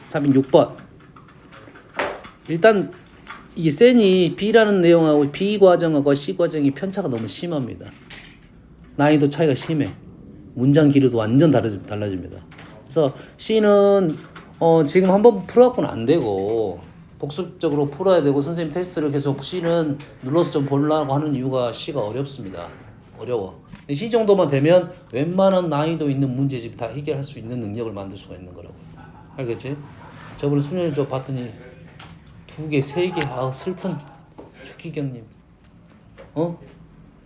406번. 일단 이 센이 B라는 내용하고 B 과정하고 C 과정이 편차가 너무 심합니다. 난이도 차이가 심해. 문장 길이도 완전 달라집니다. 그래서 C는 지금 한번 풀어갖고는 안 되고 복습적으로 풀어야 되고 선생님 테스트를 계속 C는 눌러서 좀 보려고 하는 이유가 C가 어렵습니다. 어려워. C 정도만 되면 웬만한 난이도 있는 문제집 다 해결할 수 있는 능력을 만들 수가 있는 거라고. 알겠지? 저번에 수련을 저 봤더니 2개, 3개, 아 슬픈 추기경님.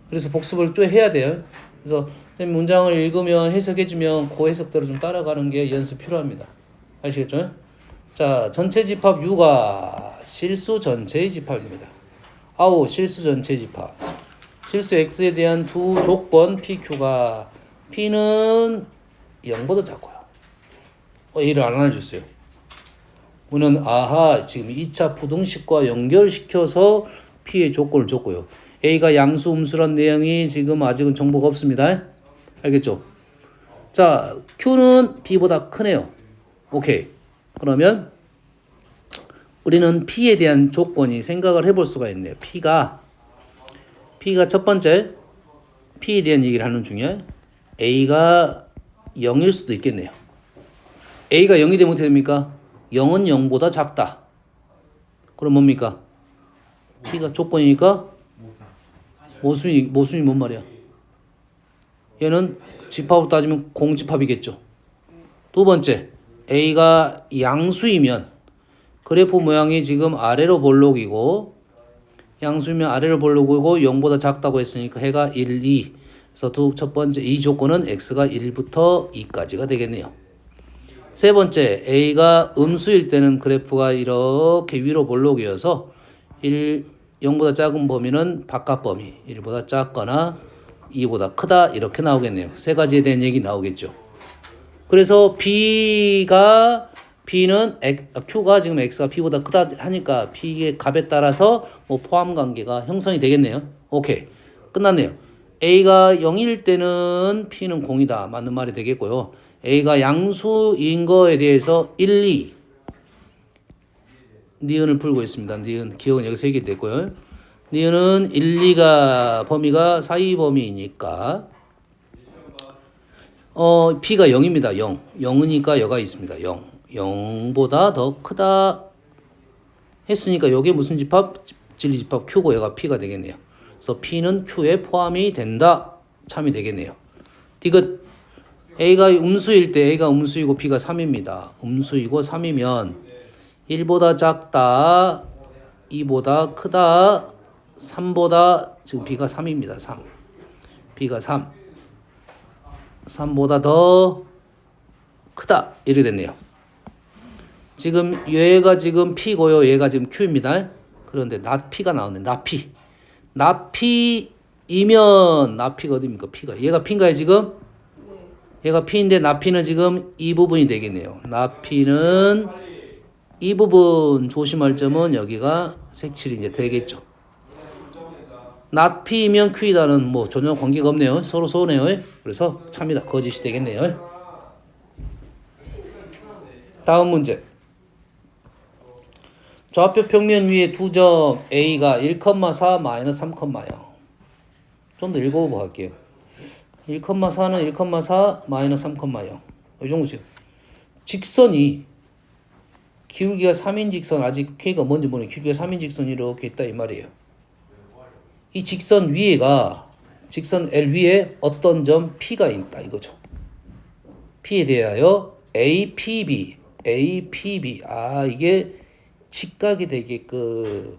그래서 복습을 좀 해야 돼요. 그래서 선생님 문장을 읽으면 해석해주면 그 해석대로 좀 따라가는 게 연습 필요합니다. 아시겠죠? 자, 전체 집합 U가 실수 전체의 집합입니다. 아우 실수 전체 집합. 실수 X에 대한 두 조건 PQ가 P는 0보다 작고요. A를 안 알려줬어요. 우리는 아하 지금 2차 부등식과 연결시켜서 P의 조건을 줬고요. A가 양수 음수란 내용이 지금 아직은 정보가 없습니다. 알겠죠? 자, Q는 B보다 크네요. 오케이. 그러면 우리는 P에 대한 조건이 생각을 해볼 수가 있네요. P가 첫 번째 P에 대한 얘기를 하는 중에 A가 0일 수도 있겠네요. A가 0이 되면 어떻게 됩니까? 0은 0보다 작다. 그럼 뭡니까? P가 조건이니까 모순이 뭔 말이야? 얘는 집합으로 따지면 공집합이겠죠. 두 번째, A가 양수이면 그래프 모양이 지금 아래로 볼록이고 양수이면 아래로 볼록이고 0보다 작다고 했으니까 해가 1, 2. 그래서 첫 번째 이 조건은 X가 1부터 2까지가 되겠네요. 세 번째, A가 음수일 때는 그래프가 이렇게 위로 볼록이어서 0보다 작은 범위는 바깥 범위, 1보다 작거나 2보다 크다 이렇게 나오겠네요. 세 가지에 대한 얘기 나오겠죠. 그래서 Q가 지금 X가 P보다 크다 하니까 P의 값에 따라서 뭐 포함 관계가 형성이 되겠네요. 오케이. 끝났네요. A가 0일 때는 P는 0이다. 맞는 말이 되겠고요. A가 양수인 거에 대해서 1, 2 니은을 풀고 있습니다. 니은 기억은 여기서 해결됐고요. 니은은 1, 2가 범위가 사이 범위이니까 P가 0입니다. 0. 0이니까 여가 있습니다. 0. 0보다 더 크다 했으니까 이게 무슨 집합? 진리집합 Q고 여가 P가 되겠네요. 그래서 P는 Q에 포함이 된다. 참이 되겠네요. 디귿 A가 음수일 때 A가 음수이고 B가 3입니다. 음수이고 3이면 1보다 작다, 2보다 크다, 3보다 지금 B가 3입니다. 3. B가 3. 3보다 더 크다. 이렇게 됐네요. 지금 얘가 지금 P고요. 얘가 지금 Q입니다. 그런데 not P가 나오네. not P. not P이면 not P가 어디입니까? P가. 얘가 P인가요 지금? 얘가 P인데 not P는 지금 이 부분이 되겠네요. not P는 이 부분 조심할 점은 여기가 색칠이 이제 되겠죠. not P이면 Q이다는 뭐 전혀 관계가 없네요. 서로 쏘네요. 그래서 참이다. 거짓이 되겠네요. 다음 문제. 좌표 평면 위에 두 점 A가 1,4 마이너스 3,0. 좀 더 읽어보고 할게요. 1,4는 1,4 마이너스 3,0. 이 정도죠. 직선이 기울기가 3인 직선 아직 K가 뭔지 모르는 기울기가 3인 직선이 이렇게 있다 이 말이에요. 이 직선 위에가 직선 L 위에 어떤 점 P가 있다 이거죠. P에 대하여 APB 아 이게 직각이 되게끔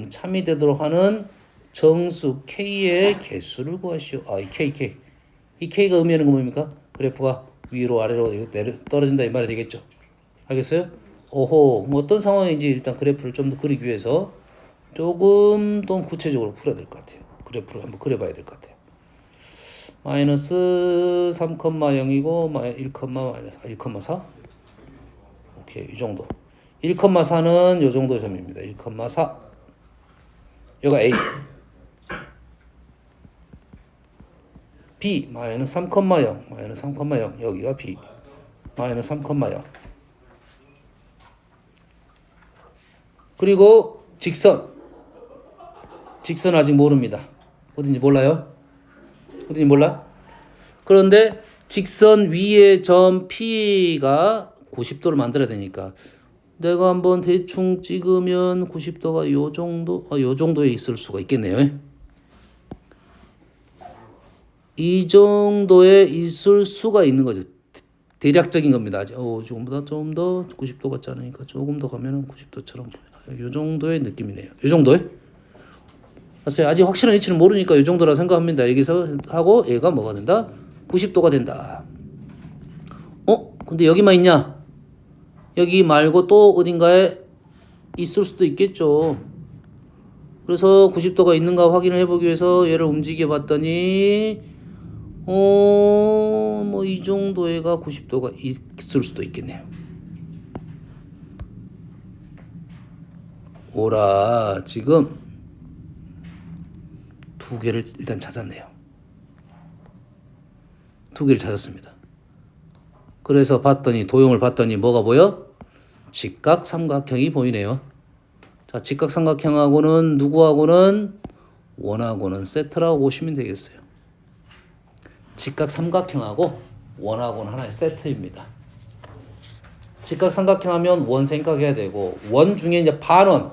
참이 되도록 하는 정수 K의 개수를 구하시오. 이 K. 이 K가 의미하는 건 뭡니까? 그래프가 위로 아래로 떨어진다 이 말이 되겠죠. 알겠어요? 오호, 뭐 어떤 상황인지 일단 그래프를 좀 더 그리기 위해서 조금 더 구체적으로 풀어야 될 것 같아요. 그래프를 한번 그려봐야 될 것 같아요. 마이너스 3,0이고 1,4 오케이, 이 정도. 1,4는 이 정도 점입니다. 1,4 여기가 A B 마이너스 3,0 여기가 B 마이너스 3,0. 그리고 직선 아직 모릅니다. 어딘지 몰라요? 어딘지 몰라? 그런데 직선 위의 점 P가 90도를 만들어야 되니까 내가 한번 대충 찍으면 90도가 요 정도에 있을 수가 있겠네요. 이 정도에 있을 수가 있는 거죠. 대략적인 겁니다. 조금보다 좀 더 90도 같지 않으니까 조금 더 가면은 90도처럼 보여요. 이 정도의 느낌이네요. 이 정도에? 아직 확실한 위치는 모르니까 이 정도라 생각합니다. 여기서 하고 얘가 뭐가 된다? 90도가 된다. 근데 여기만 있냐? 여기 말고 또 어딘가에 있을 수도 있겠죠. 그래서 90도가 있는가 확인을 해보기 위해서 얘를 움직여 봤더니 뭐 이 정도에가 90도가 있을 수도 있겠네요. 오라, 지금 두 개를 일단 찾았네요. 두 개를 찾았습니다. 그래서 도형을 봤더니 뭐가 보여? 직각삼각형이 보이네요. 자, 직각삼각형하고는 누구하고는? 원하고는 세트라고 보시면 되겠어요. 직각삼각형하고 원하고는 하나의 세트입니다. 직각삼각형 하면 원 생각해야 되고, 원 중에 이제 반원,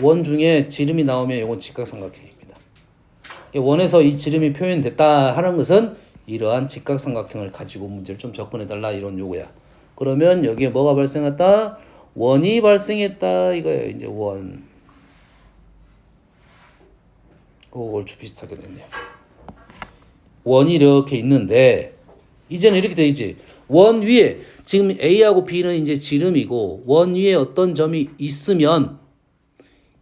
원 중에 지름이 나오면 이건 직각삼각형입니다. 원에서 이 지름이 표현됐다 하는 것은 이러한 직각삼각형을 가지고 문제를 좀 접근해달라 이런 요구야. 그러면 여기에 뭐가 발생했다? 원이 발생했다 이거예요. 이제 원. 얼추 비슷하게 됐네요. 원이 이렇게 있는데 이제는 이렇게 돼 있지. 원 위에 지금 A하고 B는 이제 지름이고 원 위에 어떤 점이 있으면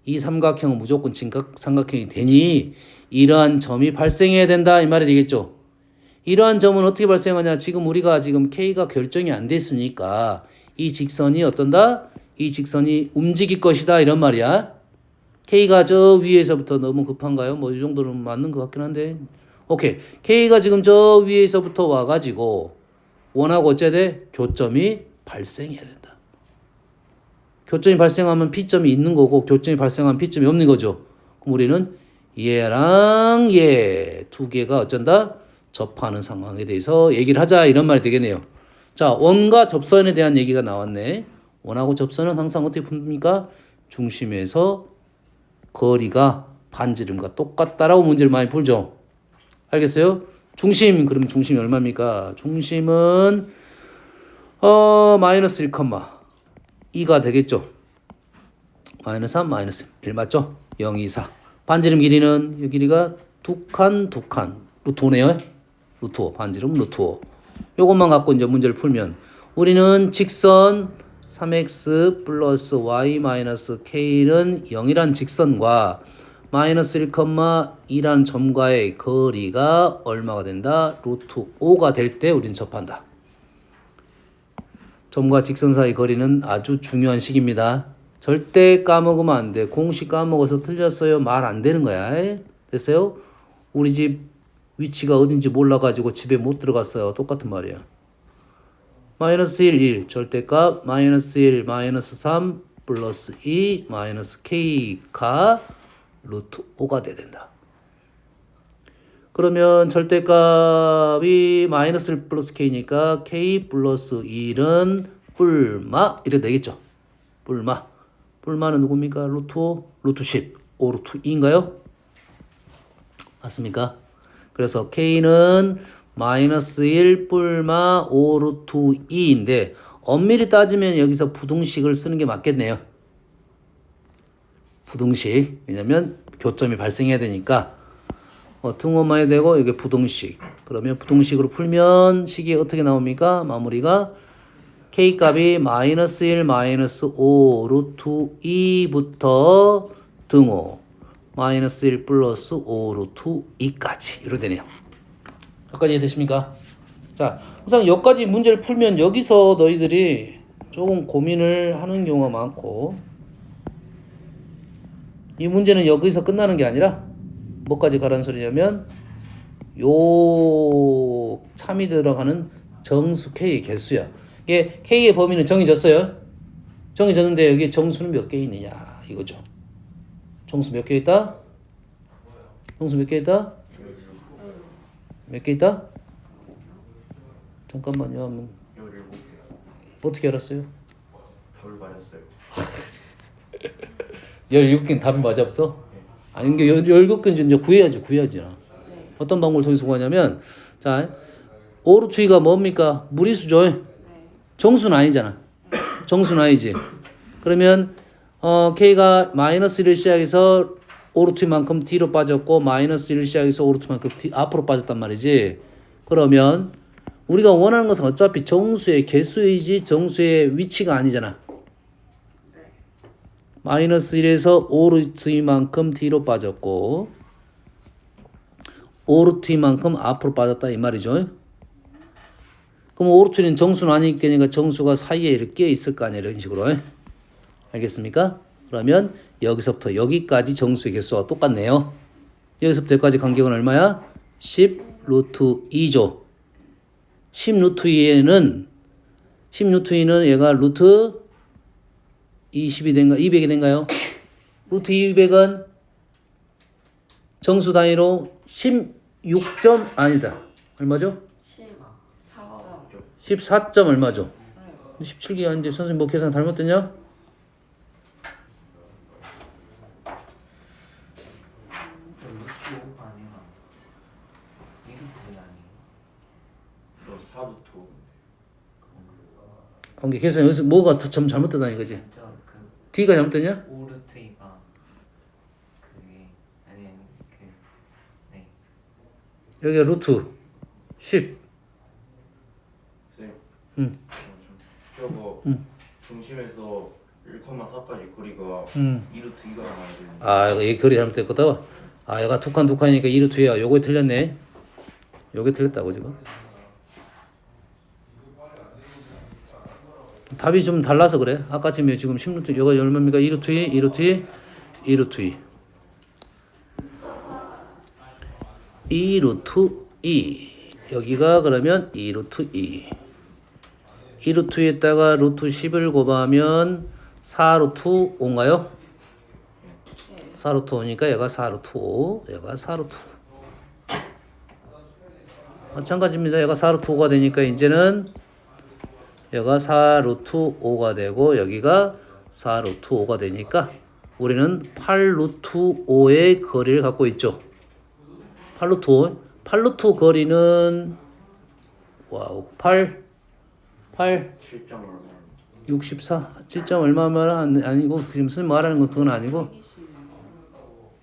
이 삼각형은 무조건 직각삼각형이 되니 이러한 점이 발생해야 된다 이 말이 되겠죠. 이러한 점은 어떻게 발생하냐? 지금 우리가 지금 K가 결정이 안 됐으니까 이 직선이 어떤다? 이 직선이 움직일 것이다 이런 말이야. K가 저 위에서부터 너무 급한가요? 뭐 이 정도는 맞는 것 같긴 한데. 오케이. K가 지금 저 위에서부터 와가지고 원하고 어째야 돼? 교점이 발생해야 된다. 교점이 발생하면 P점이 있는 거고 교점이 발생하면 P점이 없는 거죠. 그럼 우리는 얘랑 얘 두 개가 어쩐다? 접하는 상황에 대해서 얘기를 하자 이런 말이 되겠네요. 자, 원과 접선에 대한 얘기가 나왔네. 원하고 접선은 항상 어떻게 풉니까? 중심에서 거리가 반지름과 똑같다라고 문제를 많이 풀죠. 알겠어요? 중심, 그럼 중심이 얼마입니까? 중심은 마이너스 1, 2가 되겠죠. 마이너스 3, 마이너스 1 맞죠? 0, 2, 4. 반지름 길이는 이 길이가 두 칸, 루트 5네요. 루트 5, 반지름 루트 5. 요것만 갖고 이제 문제를 풀면 우리는 직선 3x 플러스 y 마이너스 k는 0이란 직선과 마이너스 1, 2란 점과의 거리가 얼마가 된다? 루트 5가 될 때 우리는 접한다. 점과 직선 사이 거리는 아주 중요한 식입니다. 절대 까먹으면 안 돼. 공식 까먹어서 틀렸어요. 말 안 되는 거야. 됐어요? 우리 집 위치가 어딘지 몰라가지고 집에 못 들어갔어요. 똑같은 말이야. 마이너스 1, 1 절대값 마이너스 1, 마이너스 3 플러스 2 마이너스 k가 루트 5가 돼야 된다. 그러면 절대값이 마이너스 1 플러스 k니까 k 플러스 1은 뿔마 이렇게 되겠죠. 뿔마는 누굽니까? 루트 5, 루트 10, 5 루트 2인가요? 맞습니까? 그래서 k는 마이너스 1 뿔마 5 루트 2인데 엄밀히 따지면 여기서 부등식을 쓰는 게 맞겠네요. 부등식. 왜냐면 교점이 발생해야 되니까 등호만 해야 되고 이게 부등식. 그러면 부등식으로 풀면 식이 어떻게 나옵니까? 마무리가 k 값이 마이너스 1 마이너스 5 루트 2부터 등호 마이너스 1 플러스 5 루트 2까지 이렇게 되네요. 여기까지 이해되십니까? 자, 항상 여기까지 문제를 풀면 여기서 너희들이 조금 고민을 하는 경우가 많고 이 문제는 여기서 끝나는 게 아니라 뭐까지 가라는 소리냐면 요 참이 들어가는 정수 K의 개수야. 이게 K의 범위는 정해졌어요. 정해졌는데 여기 정수는 몇 개 있느냐 이거죠. 정수 몇 개 있다? 정수 몇 개 있다? 몇 개 있다? 잠깐만요. 17개. 어떻게 알았어요? 답을 맞았어요. 17개는 답이 맞아 없어? 아니 이게 17개는 이제 구해야지. 어떤 방법을 통해서 구하냐면 자, 오르투이가 뭡니까? 무리수죠. 정수는 아니잖아. 정수는 아니지. 그러면 K가 마이너스 1을 시작해서 오르투이만큼 뒤로 빠졌고 마이너스 1을 시작해서 오르투이만큼 앞으로 빠졌단 말이지. 그러면 우리가 원하는 것은 어차피 정수의 개수이지 정수의 위치가 아니잖아. 마이너스 1에서 오르투이만큼 뒤로 빠졌고 오르투이만큼 앞으로 빠졌다 이 말이죠. 그럼 오르투이는 정수는 아니니까 정수가 사이에 이렇게 끼어 있을 거 아니야 이런 식으로. 알겠습니까? 그러면 여기서부터 여기까지 정수의 개수와 똑같네요. 여기서부터 여기까지 간격은 얼마야? 10 루트 2죠. 10 루트 2에는 10 루트 2는 얘가 루트 20이 된가 200이 된가요? 루트 200은 정수 단위로 16점 아니다. 얼마죠? 14점 얼마죠? 17개 아닌데 선생님 뭐 계산 잘못됐냐? 너 4루트. 이게 계산 여기서 뭐가 참 잘못됐다는 거지? D가 잘못됐냐? 오르트이가 그게 네. 여기가 루트 10. 쌤. 저거 중심에서 1,4까지 거리가 2루트 2가 나와야 되는데. 아, 이거 거리 잘못됐거든. 아, 얘가 두 칸이니까 2루트 2야. 요거 틀렸네. 요게 틀렸다고 지금. 답이 좀 달라서 그래. 아까 지금 10루트, 요거 얼마입니까? 2루트 2, 2루트 2, 2루트 2. 2루트 2. 여기가 그러면 2루트 2. 2루트 2에다가 루트 10을 곱하면 4루트 5인가요? 4루트 5니까 얘가 4루트 5. 얘가 4루트 5. 마찬가지입니다. 얘가 4루트 5가 되니까 이제는 여기가 4루트 5가 되고 여기가 4루트 5가 되니까 우리는 8루트 5의 거리를 갖고 있죠. 8루트 5. 8루트 거리는 와우 8 7점 얼마? 64 7점 얼마면 아니고 지금 선생님 말하는 건 그건 아니고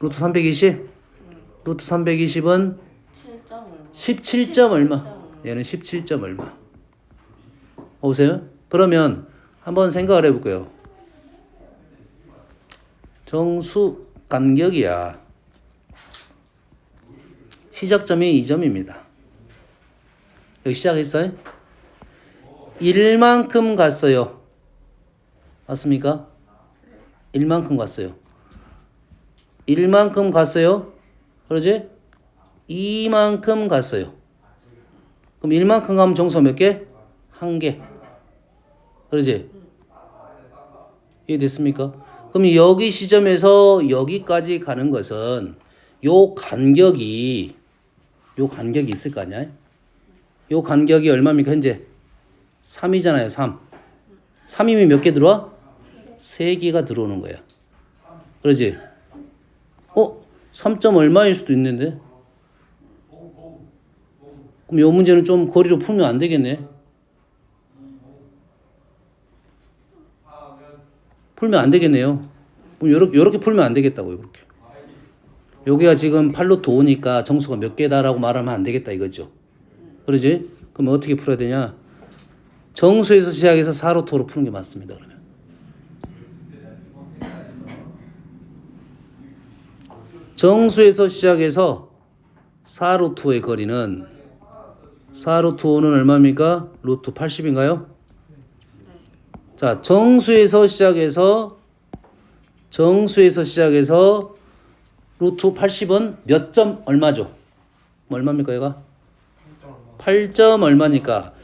루트 320 루트 320은 17점 얼마 얘는 17점 얼마 보세요. 그러면 한번 생각을 해볼게요. 정수 간격이야. 시작점이 2점입니다. 여기 시작했어요? 1만큼 갔어요. 맞습니까? 1만큼 갔어요. 1만큼 갔어요. 그러지? 2만큼 갔어요. 그럼 1만큼 가면 정수 몇 개? 1개. 그러지? 이해됐습니까? 그럼 여기 시점에서 여기까지 가는 것은 요 간격이 있을 거 아니야? 요 간격이 얼마입니까? 현재 3이잖아요. 3. 3이면 몇 개 들어와? 3개가 들어오는 거야. 그러지? 3점 얼마일 수도 있는데? 그럼 요 문제는 좀 거리로 풀면 안 되겠네. 풀면 안 되겠네요. 그럼 요렇게 풀면 안 되겠다고요. 이렇게. 여기가 지금 8루트 5니까 정수가 몇 개다라고 말하면 안 되겠다 이거죠. 그러지? 그럼 어떻게 풀어야 되냐? 정수에서 시작해서 4루트 5로 푸는 게 맞습니다. 그러면. 정수에서 시작해서 4루트 5의 거리는 4루트 5는 얼마입니까? 루트 80인가요? 자, 정수에서 시작해서 루트 80은 몇 점 얼마죠? 얼마입니까, 얘가? 8점 얼마니까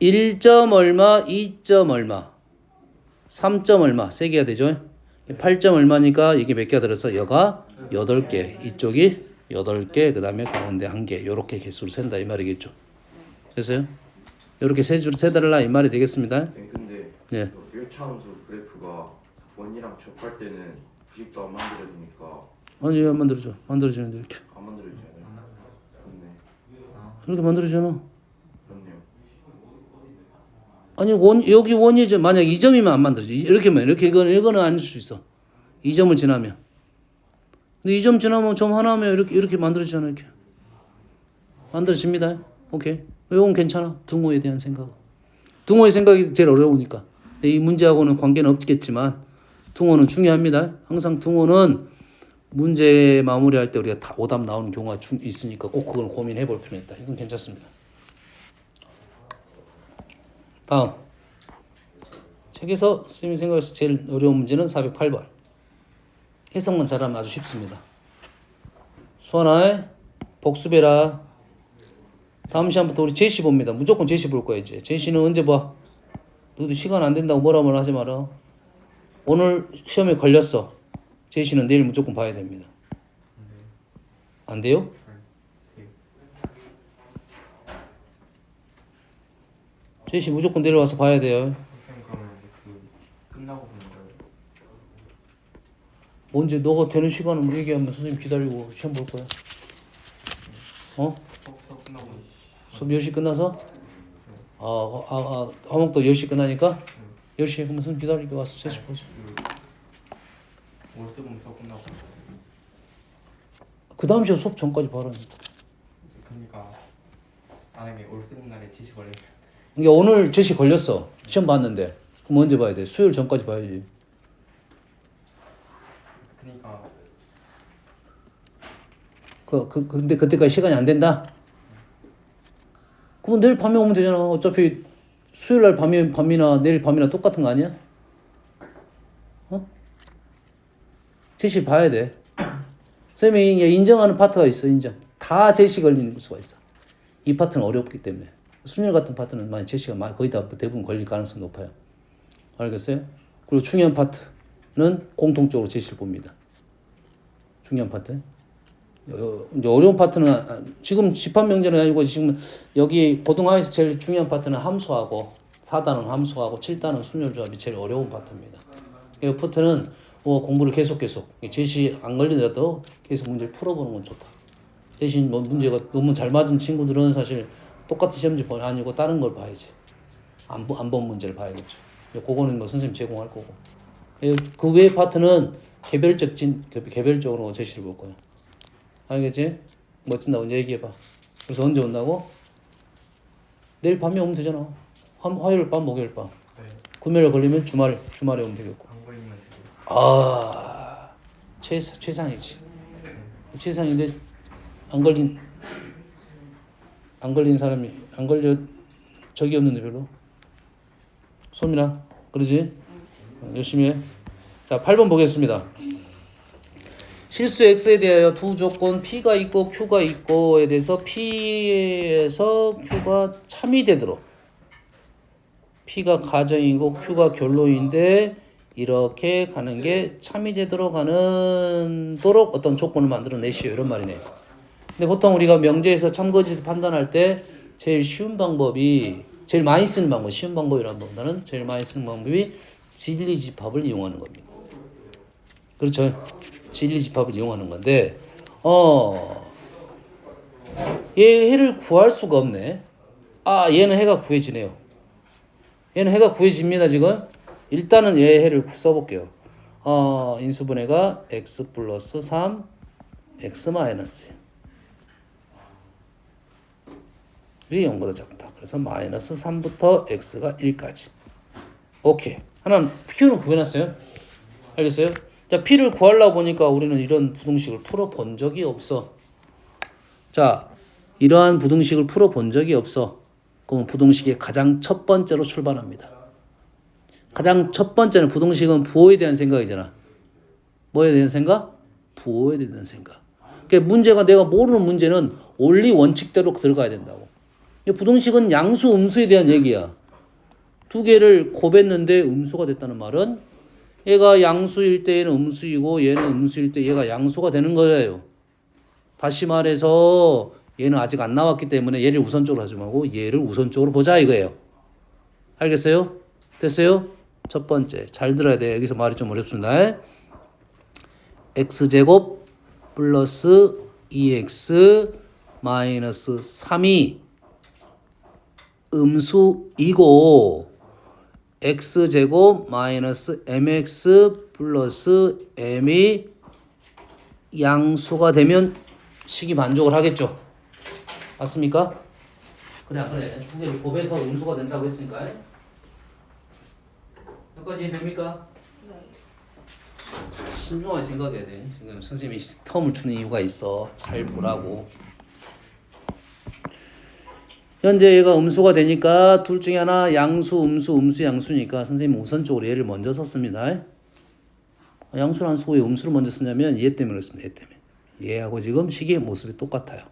1점 얼마, 2점 얼마, 3점 얼마 세 개가 되죠. 8점 얼마니까 이게 몇 개가 들어서 여가 8개, 이쪽이 8개, 그 다음에 가운데 1개, 요렇게 개수를 센다 이 말이겠죠. 됐어요? 요렇게 세 줄 세달라 이 말이 되겠습니다. 근데 예. 1차함수 그래프가 원이랑 접할 때는 90도 안 만들어지니까 아니 안 만들어져. 만들어지는데 이렇게. 안 만들어지잖아요. 그렇네. 이렇게 만들어지잖아. 그렇네요. 아니 여기 원이죠. 만약 2점이면 안 만들어져. 이렇게만 이렇게 이거는 아닐 수 있어. 2점을 지나면. 근데 2점 지나면 점 하나 하면 이렇게 만들어지잖아. 이렇게 만들어집니다. 오케이. 이건 괜찮아. 등호에 대한 생각. 등호의 생각이 제일 어려우니까. 이 문제하고는 관계는 없겠지만 등호는 중요합니다. 항상 등호는 문제 마무리할 때 우리가 다 오답 나오는 경우가 있으니까 꼭 그걸 고민해 볼 필요가 있다. 이건 괜찮습니다. 다음. 책에서 선생님이 생각해서 제일 어려운 문제는 408번. 해석만 잘하면 아주 쉽습니다. 수아나 복습해라. 다음 시간부터 우리 제시 봅니다. 무조건 제시 볼 거야 이제. 제시는 언제 봐? 너도 시간 안 된다고 뭐라 하지 마라. 오늘 시험에 걸렸어. 제시는 내일 무조건 봐야 됩니다. 안 돼요? 제시 무조건 내일 와서 봐야 돼요. 선생님 그러면 그 끝나고 보는 거예요? 언제 너가 되는 시간을 얘기하면 선생님 기다리고 시험 볼 거야. 어? 수업 끝나고 수업 10시 끝나서? 화목도 10시 끝나니까? 10시에 그러면 선생님 기다리고 와서 3시 보자. 월수금 수업 끝나고 그 다음 시간 수업 전까지 봐라니까. 그러니까 만약에 월수금 날에 지시 걸리면 그러니까 오늘 제시 걸렸어. 시험 봤는데. 그럼 언제 봐야 돼? 수요일 전까지 봐야지. 그러니까 근데 그때까지 시간이 안 된다? 그러면 내일 밤에 오면 되잖아. 어차피 수요일 날 밤이나 내일 밤이나 똑같은 거 아니야? 어? 제시 봐야 돼. 선생님이 인정하는 파트가 있어, 인정. 다 제시 걸리는 수가 있어. 이 파트는 어렵기 때문에. 순열 같은 파트는 많이 제시가 거의 다 대부분 걸릴 가능성이 높아요. 알겠어요? 그리고 중요한 파트는 공통적으로 제시를 봅니다. 중요한 파트. 이제 어려운 파트는 지금 집합 명제는 아니고 지금 여기 고등학에서 제일 중요한 파트는 함수하고 4단원 함수하고 7단원 순열 조합이 제일 어려운 파트입니다. 이 파트는 공부를 계속 제시 안 걸리더라도 계속 문제를 풀어보는 건 좋다. 대신 문제가 너무 잘 맞은 친구들은 사실 똑같은 시험지 아니고 다른 걸 봐야지. 안 본 문제를 봐야겠죠. 그거는 선생님 제공할 거고. 그 외의 파트는 개별적으로 제시를 볼 거야. 알겠지? 멋진다고 얘기해봐. 그래서 언제 온다고? 내일 밤에 오면 되잖아. 화요일 밤, 목요일 밤. 네. 금요일 걸리면 주말에 오면 되겠고. 안 걸리면 되고 최상이지. 최상인데 안 걸린 사람이 안 걸려 적이 없는데 별로. 소민아, 그러지? 열심히 해. 자, 8번 보겠습니다. 실수 x에 대하여 두 조건 p가 있고 q가 있고에 대해서 p에서 q가 참이 되도록 p가 가정이고 q가 결론인데 이렇게 가는 게 참이 되도록 하도록 어떤 조건을 만들어내시오 이런 말이네. 근데 보통 우리가 명제에서 참거짓을 판단할 때 제일 쉬운 방법이 제일 많이 쓰는 방법, 쉬운 방법이라는 것보다는 제일 많이 쓰는 방법이 진리집합을 이용하는 겁니다. 그렇죠? 진리집합을 이용하는 건데 얘 해를 구할 수가 없네. 얘는 해가 구해지네요. 얘는 해가 구해집니다 지금. 일단은 얘 해를 써볼게요. 인수분해가 x 플러스 3 x 마이너스 1이 0보다 작다. 그래서 마이너스 3부터 x가 1까지. 오케이. 하나는 p는 구해놨어요. 알겠어요? 자, p를 구하려고 보니까 우리는 이런 부등식을 풀어본 적이 없어. 자, 이러한 부등식을 풀어본 적이 없어. 그러면 부등식의 가장 첫 번째로 출발합니다. 가장 첫 번째는 부등식은 부호에 대한 생각이잖아. 뭐에 대한 생각? 부호에 대한 생각. 그러니까 문제가 내가 모르는 문제는 원리 원칙대로 들어가야 된다고. 이 부등식은 양수, 음수에 대한 얘기야. 두 개를 곱했는데 음수가 됐다는 말은 얘가 양수일 때는 음수이고 얘는 음수일 때 얘가 양수가 되는 거예요. 다시 말해서 얘는 아직 안 나왔기 때문에 얘를 우선적으로 하지 말고 얘를 우선적으로 보자 이거예요. 알겠어요? 됐어요? 첫 번째 잘 들어야 돼. 여기서 말이 좀 어렵습니다. x제곱 플러스 2x 마이너스 3이 음수이고 x제곱 마이너스 mx 플러스 m이 양수가 되면 식이 만족을 하겠죠. 맞습니까? 그래 안 그래? 두 개를 곱해서 음수가 된다고 했으니까. 여기까지 됩니까? 네. 잘 신중하게 생각해야 돼. 지금 선생님이 텀을 주는 이유가 있어. 잘 보라고. 현재 얘가 음수가 되니까 둘 중에 하나 양수, 음수, 양수니까 선생님은 우선적으로 얘를 먼저 썼습니다. 양수를 안 쓰고 왜 음수를 먼저 쓰냐면 얘 때문에 그렇습니다. 얘 때문에. 얘하고 지금 식의 모습이 똑같아요.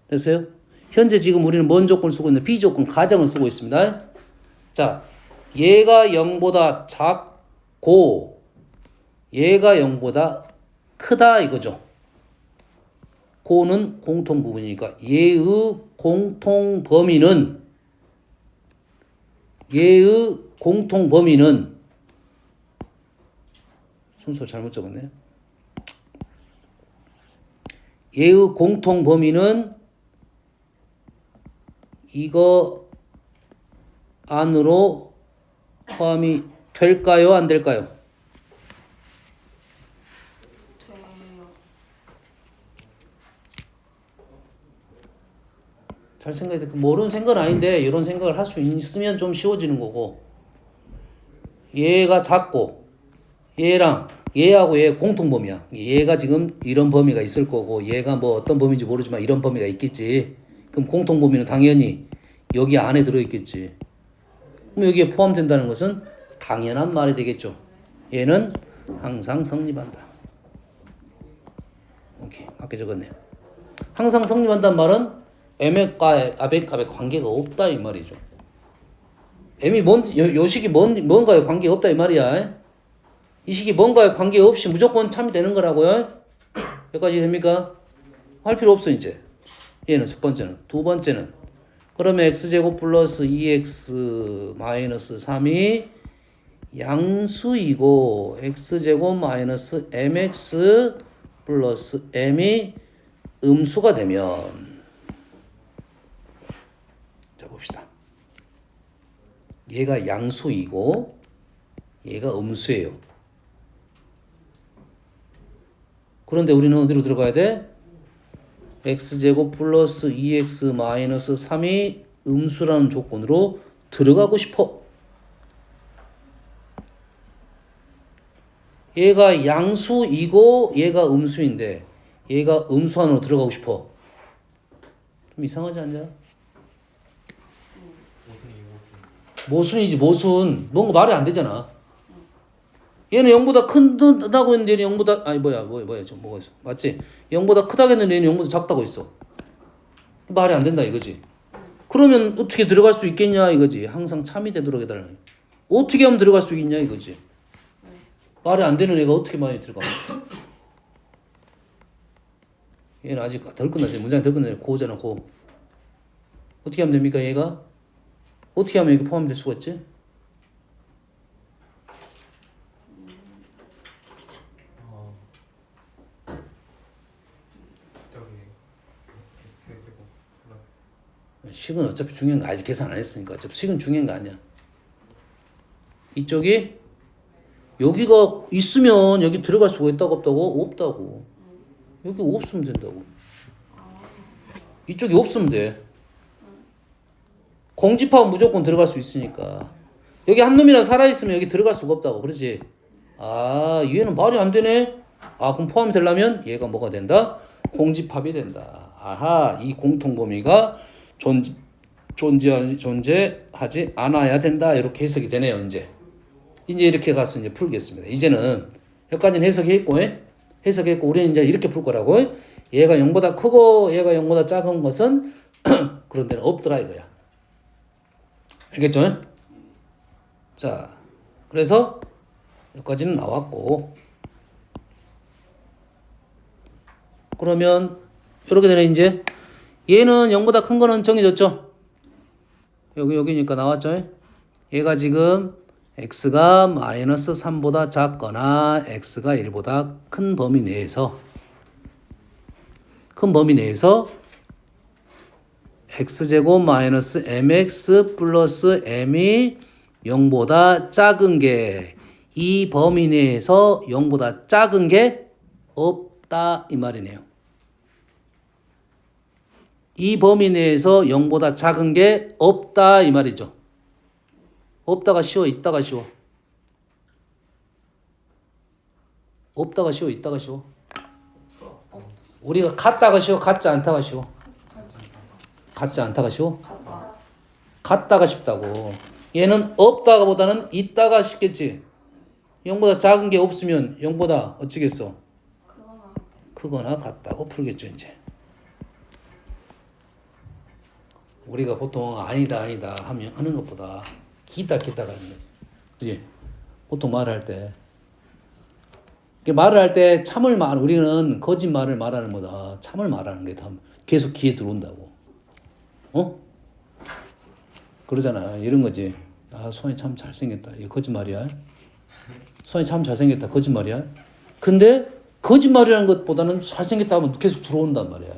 됐어요? 현재 지금 우리는 뭔 조건을 쓰고 있는데 비조건 가정을 쓰고 있습니다. 자, 얘가 0보다 작고 얘가 0보다 크다 이거죠. 고는 공통 부분이니까 얘의 공통 범위는 순서 잘못 적었네요. 얘의 공통 범위는 이거 안으로 포함이 될까요? 안 될까요? 돼요. 잘 생각해야 돼. 모르는 생각은 아닌데 이런 생각을 할 수 있으면 좀 쉬워지는 거고 얘가 작고 얘하고 얘 공통 범위야. 얘가 지금 이런 범위가 있을 거고 얘가 뭐 어떤 범위인지 모르지만 이런 범위가 있겠지. 그럼 공통 범위는 당연히 여기 안에 들어있겠지. 그럼 여기에 포함된다는 것은 당연한 말이 되겠죠. 얘는 항상 성립한다. 오케이. 아까 적었네요. 항상 성립한다는 말은 m과 ab의 관계가 없다 이 말이죠. m이 요 식이 뭔가에 관계가 없다 이 말이야. 이 식이 뭔가에 관계없이 무조건 참이 되는 거라고요. 여기까지 됩니까? 할 필요 없어 이제. 얘는 첫 번째는. 두 번째는 그러면 x제곱 플러스 2x 마이너스 3이 양수이고 x제곱 마이너스 mx 플러스 m이 음수가 되면 자 봅시다. 얘가 양수이고 얘가 음수예요. 그런데 우리는 어디로 들어가야 돼? x제곱 플러스 2x 마이너스 3이 음수라는 조건으로 들어가고 싶어. 얘가 양수이고 얘가 음수인데 얘가 음수 안으로 들어가고 싶어. 좀 이상하지 않냐? 모순이지 모순. 뭔가 말이 안 되잖아. 얘는 0보다 큰다고 했는데 얘는 0보다 뭐야 좀 뭐가 있어. 맞지? 0보다 크다고 했는데 얘는 0보다 작다고 했어. 말이 안 된다 이거지. 그러면 어떻게 들어갈 수 있겠냐 이거지. 항상 참이 되도록 해달라. 어떻게 하면 들어갈 수 있냐 이거지. 말이 안 되는 애가 어떻게 많이 들어가? 얘는 아직 덜 끝났지. 문장이 덜 끝났지. 고잖아 고. 어떻게 하면 됩니까 얘가? 어떻게 하면 이게 포함될 수가 있지? 식은 어차피 중요한 거 아직 계산 안 했으니까 어차피 식은 중요한 거 아니야. 이쪽이 여기가 있으면 여기 들어갈 수가 있다고 없다고? 없다고. 여기 없으면 된다고. 이쪽이 없으면 돼. 공집하면 무조건 들어갈 수 있으니까. 여기 한 놈이나 살아있으면 여기 들어갈 수가 없다고. 그렇지? 아, 얘는 말이 안 되네? 아, 그럼 포함이 되려면 얘가 뭐가 된다? 공집합이 된다. 아하, 이 공통범위가 존재하지 않아야 된다. 이렇게 해석이 되네요, 이제. 이제 이렇게 가서 이제 풀겠습니다. 이제는 여기까지는 해석했고, 우리는 이제 이렇게 풀 거라고. 얘가 0보다 크고 얘가 0보다 작은 것은 그런 데는 없더라 이거야. 알겠죠? 자, 그래서 여기까지는 나왔고, 그러면 이렇게 되네. 이제 얘는 0보다 큰 거는 정해졌죠? 여기니까 나왔죠? 얘가 지금 x가 마이너스 3보다 작거나 x가 1보다 큰 범위 내에서 x제곱 마이너스 mx 플러스 m이 0보다 작은 게 이 범위 내에서 0보다 작은 게 없다 이 말이네요. 이 범위 내에서 0보다 작은 게 없다 이 말이죠. 없다가 쉬워, 있다가 쉬워. 없다가 쉬워, 있다가 쉬워. 우리가 같다가 쉬워, 같지 않다가 쉬워. 같지 않다가 쉬워? 같다가 쉽다고. 얘는 없다가 보다는 있다가 쉽겠지. 0보다 작은 게 없으면 0보다 어찌겠어? 크거나 같다고 풀겠죠 이제. 우리가 보통 아니다 하는 것보다 기다가 있는 거지. 그지? 보통 말을 할 때 우리는 거짓말을 말하는 거다. 참을 말하는 게 더 계속 귀에 들어온다고. 그러잖아. 이런 거지. 아, 수환이 참 잘생겼다. 이거 거짓말이야. 수환이 참 잘생겼다. 거짓말이야. 근데 거짓말이라는 것보다는 잘생겼다 하면 계속 들어온단 말이야.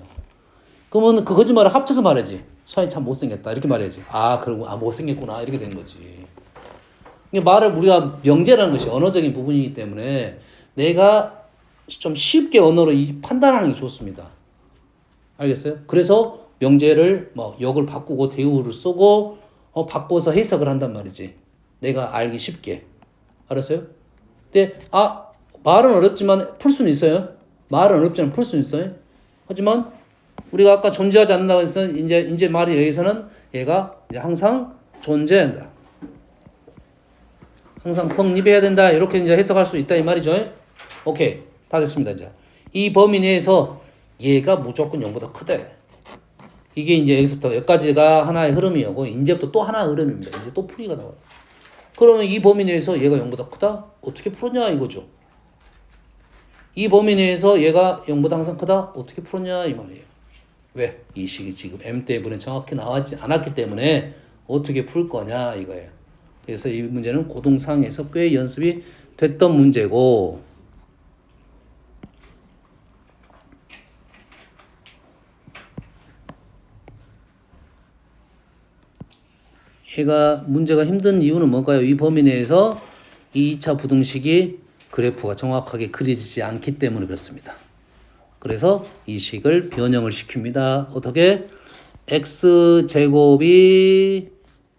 그러면 그 거짓말을 합쳐서 말하지. 수환이 참 못생겼다. 이렇게 말해야지. 그러고 못생겼구나. 이렇게 되는 거지. 말을 우리가 명제라는 것이 언어적인 부분이기 때문에 내가 좀 쉽게 언어로 판단하는 게 좋습니다. 알겠어요? 그래서 명제를 역을 바꾸고 대우를 쓰고 바꿔서 해석을 한단 말이지. 내가 알기 쉽게. 알았어요? 근데 말은 어렵지만 풀 수는 있어요. 말은 어렵지만 풀 수는 있어요. 하지만 우리가 아까 존재하지 않는다고 해서 이제 말이 여기서는 얘가 이제 항상 존재한다. 항상 성립해야 된다. 이렇게 이제 해석할 수 있다 이 말이죠. 오케이. 다 됐습니다. 이제 이 범위 내에서 얘가 무조건 0보다 크다. 이게 이제 여기서부터 여기까지가 하나의 흐름이고 이제부터 또 하나의 흐름입니다. 이제 또 풀이가 나와요. 그러면 이 범위 내에서 얘가 0보다 크다? 어떻게 풀었냐 이거죠. 이 범위 내에서 얘가 0보다 항상 크다? 어떻게 풀었냐 이 말이에요. 왜? 이 식이 지금 m 때문에 정확히 나왔지 않았기 때문에 어떻게 풀 거냐 이거예요. 그래서 이 문제는 고등상에서 꽤 연습이 됐던 문제고, 얘가 문제가 힘든 이유는 뭘까요? 이 범위 내에서 2차 부등식이 그래프가 정확하게 그려지지 않기 때문에 그렇습니다. 그래서 이 식을 변형을 시킵니다. 어떻게? x제곱이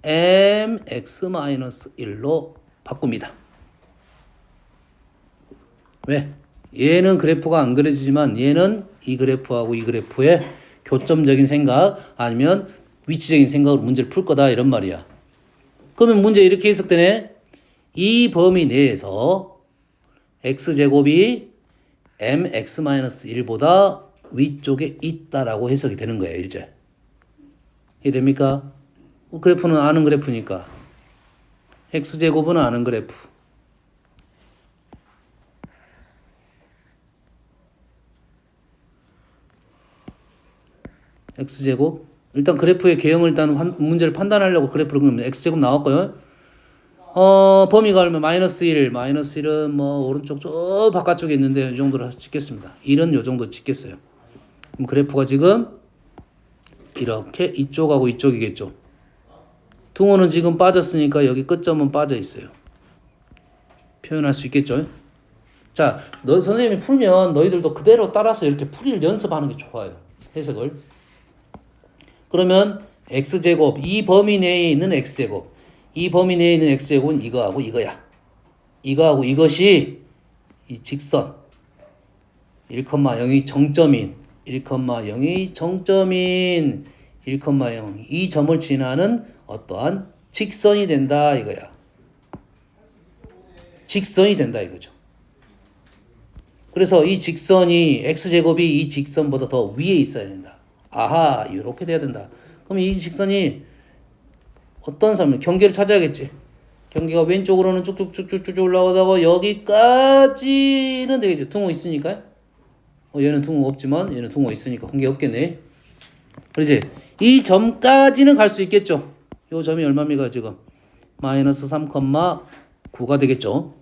mx-1로 바꿉니다. 왜? 얘는 그래프가 안 그려지지만 얘는 이 그래프하고 이 그래프의 교점적인 생각 아니면 위치적인 생각으로 문제를 풀 거다 이런 말이야. 그러면 문제 이렇게 해석되네. 이 범위 내에서 x제곱이 mx-1보다 위쪽에 있다라고 해석이 되는 거예요. 이제 이해됩니까? 그래프는 아는 그래프니까 x제곱은 아는 그래프, x제곱 일단 그래프의 개형을 일단 문제를 판단하려고 그래프를 그리면 x제곱 나왔고요. 범위가 얼마? -1. -1은 뭐 오른쪽 저 바깥쪽에 있는데 이 정도로 찍겠습니다. 1은 이 정도 찍겠어요. 그럼 그래프가 지금 이렇게 이쪽하고 이쪽이겠죠. 등호는 지금 빠졌으니까 여기 끝점은 빠져 있어요. 표현할 수 있겠죠. 자, 선생님이 풀면 너희들도 그대로 따라서 이렇게 풀이를 연습하는 게 좋아요. 해석을. 그러면 x제곱, 이 범위 내에 있는 x제곱, 이 범위 내에 있는 x제곱은 이거하고 이거야. 이거하고 이것이 이 직선 1,0이 정점인 1,0이 정점인 1,0 이 점을 지나는 어떠한 직선이 된다 이거야. 직선이 된다 이거죠. 그래서 이 직선이 x제곱이 이 직선보다 더 위에 있어야 된다. 아하, 이렇게 돼야 된다. 그럼 이 직선이 어떤 삶을 경계를 찾아야겠지. 경계가 왼쪽으로는 쭉쭉쭉쭉쭉 올라가다가 여기까지는 되겠죠. 둥어 있으니까. 얘는 둥어 없지만 얘는 둥어 있으니까 관계 없겠네. 그렇지? 이 점까지는 갈 수 있겠죠. 이 점이 얼마입니까 지금? 마이너스 3,9가 되겠죠.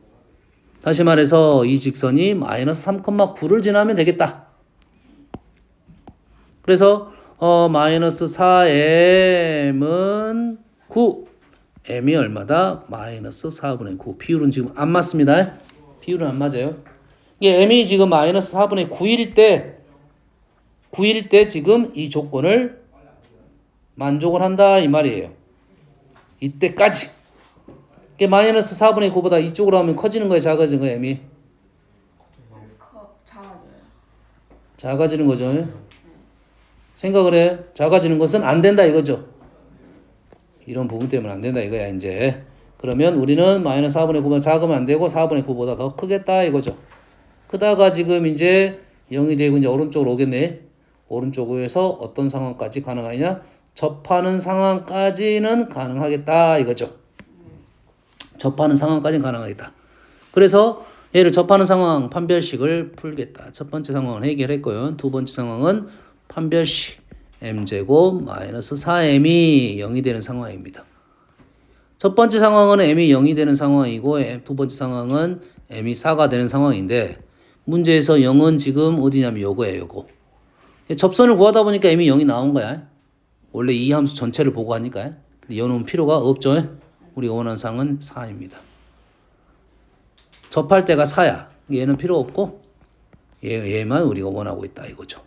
다시 말해서 이 직선이 마이너스 3,9를 지나면 되겠다. 그래서 마이너스 4m은 9. m이 얼마다? 마이너스 4분의 9. 비율은 지금 안 맞습니다. 비율은 안 맞아요. 이게 m이 지금 마이너스 4분의 9일 때 지금 이 조건을 만족을 한다 이 말이에요. 이때까지. 이게 마이너스 4분의 9보다 이쪽으로 하면 커지는 거예요, 작아지는 거예요, m이? 작아져요. 작아지는 거죠. 생각을 해. 작아지는 것은 안 된다 이거죠. 이런 부분 때문에 안 된다 이거야 이제. 그러면 우리는 마이너스 4분의 9보다 작으면 안 되고 4분의 9보다 더 크겠다 이거죠. 크다가 지금 이제 0이 되고 이제 오른쪽으로 오겠네. 오른쪽에서 어떤 상황까지 가능하냐? 접하는 상황까지는 가능하겠다 이거죠. 접하는 상황까지는 가능하겠다. 그래서 얘를 접하는 상황 판별식을 풀겠다. 첫 번째 상황은 해결했고요. 두 번째 상황은 판별식 m제곱 마이너스 4m이 0이 되는 상황입니다. 첫 번째 상황은 m이 0이 되는 상황이고 두 번째 상황은 m이 4가 되는 상황인데 문제에서 0은 지금 어디냐면 요거예요. 요거. 접선을 구하다 보니까 m이 0이 나온 거야. 원래 이 함수 전체를 보고 하니까. 이어놓은 필요가 없죠. 우리가 원하는 상은 4입니다. 접할 때가 4야. 얘는 필요 없고 얘만 우리가 원하고 있다 이거죠.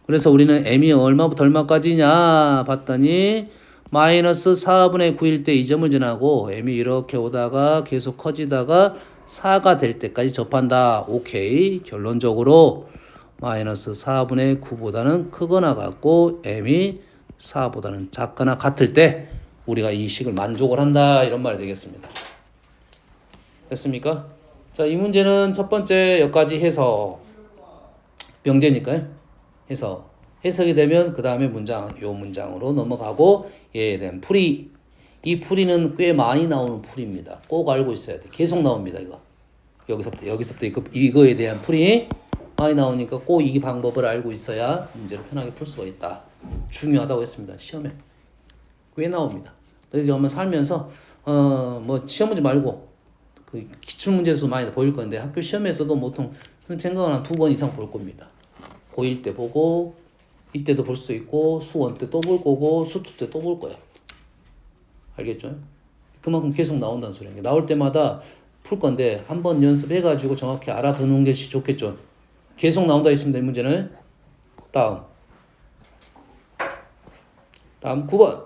그래서 우리는 m이 얼마부터 얼마까지냐 봤더니 마이너스 4분의 9일 때 이 점을 지나고 m이 이렇게 오다가 계속 커지다가 4가 될 때까지 접한다. 오케이. 결론적으로 마이너스 4분의 9보다는 크거나 같고 m이 4보다는 작거나 같을 때 우리가 이 식을 만족을 한다 이런 말이 되겠습니다. 됐습니까? 자, 이 문제는 첫 번째 여기까지 해서 명제니까요. 해서 해석이 되면 그 다음에 요 문장으로 넘어가고 얘에 대한 풀이. 이 풀이는 꽤 많이 나오는 풀이입니다. 꼭 알고 있어야 돼. 계속 나옵니다 이거. 여기서부터 이거에 대한 풀이 많이 나오니까 꼭 이 방법을 알고 있어야 문제를 편하게 풀 수가 있다. 중요하다고 했습니다. 시험에 꽤 나옵니다. 너희들이 한번 살면서 뭐 시험 문제 말고 그 기출 문제에서 많이 보일 건데 학교 시험에서도 보통 생각은 한 2번 이상 볼 겁니다. 고1 때 보고 이때도 볼 수 있고 수1 때 또 볼 거고 수2 때 또 볼 거야. 알겠죠? 그만큼 계속 나온다는 소리야. 나올 때마다 풀 건데 한번 연습해가지고 정확히 알아두는 것이 좋겠죠. 계속 나온다 했습니다. 이 문제는. 다음 9번.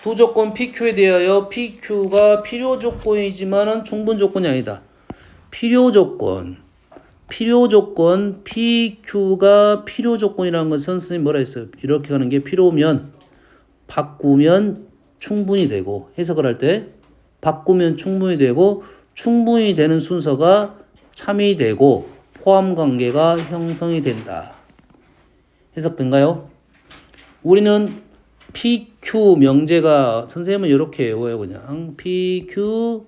두 조건 PQ에 대하여 PQ가 필요 조건이지만은 충분 조건이 아니다. 필요 조건 PQ가 필요 조건이라는 것은 선생님 뭐라 했어요? 이렇게 가는 게 필요면 바꾸면 충분히 되고 해석을 할 때 바꾸면 충분히 되고 충분히 되는 순서가 참이 되고 포함 관계가 형성이 된다. 해석된가요? 우리는 PQ 명제가 선생님은 이렇게 외워요. 그냥 PQ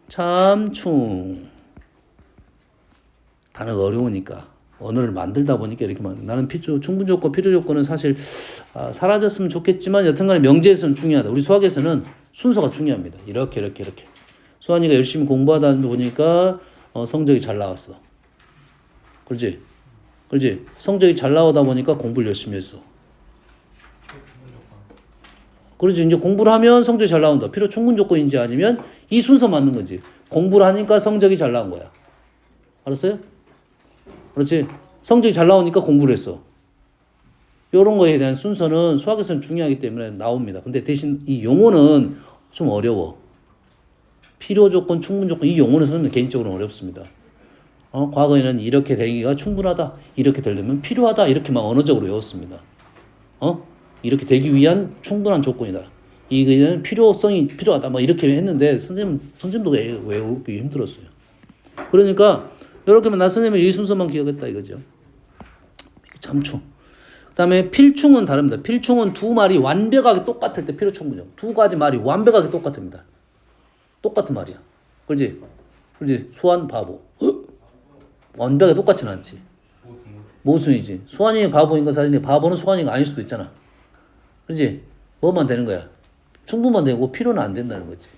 참충. 단어가 어려우니까 언어를 만들다 보니까 이렇게 나는 충분 조건, 필요 조건은 사실 사라졌으면 좋겠지만 여튼간에 명제에서는 중요하다. 우리 수학에서는 순서가 중요합니다. 이렇게. 수환이가 열심히 공부하다 보니까 성적이 잘 나왔어. 그렇지? 성적이 잘 나오다 보니까 공부를 열심히 했어. 그렇지. 이제 공부를 하면 성적이 잘 나온다. 필요 충분 조건인지 아니면 이 순서 맞는 거지. 공부를 하니까 성적이 잘 나온 거야. 알았어요? 그렇지. 성적이 잘 나오니까 공부를 했어. 이런 거에 대한 순서는 수학에서는 중요하기 때문에 나옵니다. 근데 대신 이 용어는 좀 어려워. 필요 조건, 충분 조건 이 용어는 쓰면 개인적으로 어렵습니다. 과거에는 이렇게 되기가 충분하다. 이렇게 되려면 필요하다. 이렇게만 언어적으로 외웠습니다. 이렇게 되기 위한 충분한 조건이다. 이거는 필요성이 필요하다. 막 이렇게 했는데 선생님도 외우기 힘들었어요. 그러니까 이렇게만 나서내면 이 순서만 기억했다 이거죠. 참충. 그 다음에 필충은 다릅니다. 필충은 두 말이 완벽하게 똑같을 때 필요충분정. 두 가지 말이 완벽하게 똑같습니다. 똑같은 말이야. 그렇지? 그렇지? 수완, 바보. 완벽하게 똑같지는 않지. 모순이지. 수완이 바보인 건 사실 바보는 수완이가 아닐 수도 있잖아. 그렇지? 뭐만 되는 거야? 충분만 되고 필요는 안 된다는 거지.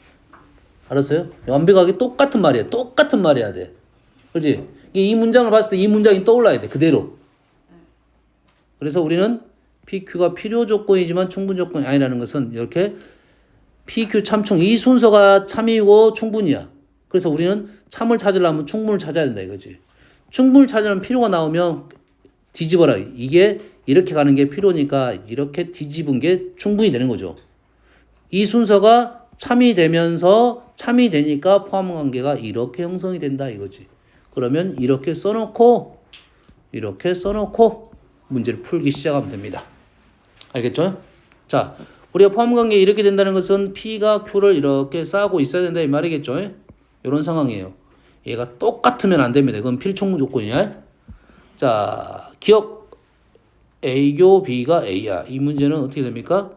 알았어요? 완벽하게 똑같은 말이야. 똑같은 말이야 돼. 그렇지? 이 문장을 봤을 때 이 문장이 떠올라야 돼. 그대로. 그래서 우리는 PQ가 필요 조건이지만 충분 조건이 아니라는 것은 이렇게 PQ 참충 이 순서가 참이고 충분이야. 그래서 우리는 참을 찾으려면 충분을 찾아야 된다 이거지. 충분을 찾으려면 필요가 나오면 뒤집어라. 이게 이렇게 가는 게 필요니까 이렇게 뒤집은 게 충분히 되는 거죠. 이 순서가 참이 되면서 참이 되니까 포함 관계가 이렇게 형성이 된다 이거지. 그러면 이렇게 써놓고 문제를 풀기 시작하면 됩니다. 알겠죠? 자, 우리가 포함 관계 이렇게 된다는 것은 P가 Q를 이렇게 쌓고 있어야 된다 이 말이겠죠? 이런 상황이에요. 얘가 똑같으면 안 됩니다. 이건 필충 조건이야. 자, 기억 A교 B가 A야. 이 문제는 어떻게 됩니까?